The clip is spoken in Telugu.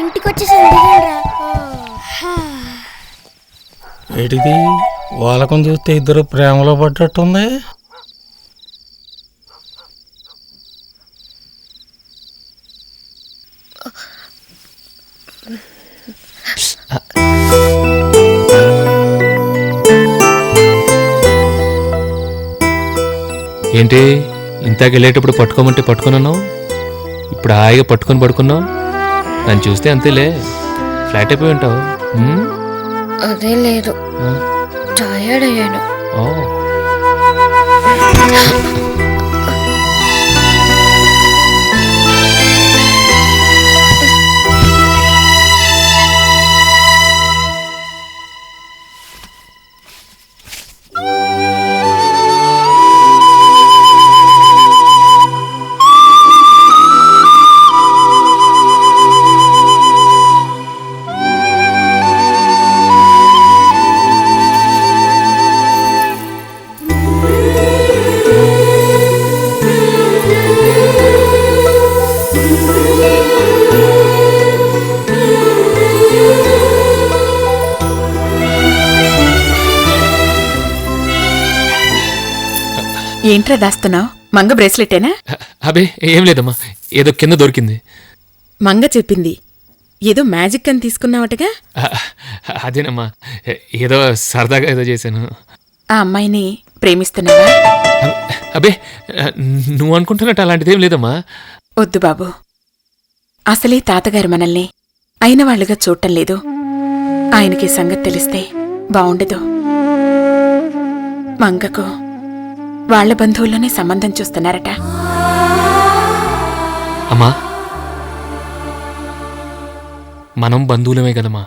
ఇంటికి వచ్చేసింది. ఏంటిది వాళ్ళకం చూస్తే ఇద్దరు ప్రేమలో పడ్డట్టుంది. ఏంటి ఇంతకెళ్ళేటప్పుడు పట్టుకోమంటే పట్టుకున్నావు, ఇప్పుడు హాయిగా పట్టుకొని పడుకున్నావు. నన్ను చూస్తే అంతేలే, ఫ్లాట్ అయిపోయి ఉంటావు. అదే లేదు, టైర్డ్ అయ్యాను. ఏంట్రా దాస్తున్నావు? మంగ బ్రేస్లెటేనా? అబే ఏం లేదమ్మా, ఏదో కింద దొరికింది. మంగ చెప్పింది ఏదో మ్యాజిక్ అని తీసుకున్నావటగా. అదేనమ్మా, ఏదో సరదాగా ఏదో చేశాను. ఆ అమ్మాయిని ప్రేమిస్తున్నావా? అబే నువ్వు అనుకుంటున్నట్టు అలాంటిదేం లేదమ్మా. వద్దు బాబు, అసలే తాతగారు మనల్ని అయిన వాళ్ళుగా చూడటం లేదు. ఆయనకి సంగతి తెలిస్తే బావుండదు. మంగకు వాళ్ల బంధువుల్లోనే సంబంధం చూస్తున్నారట. అమ్మా మనం బంధువులమే కదమ్మా.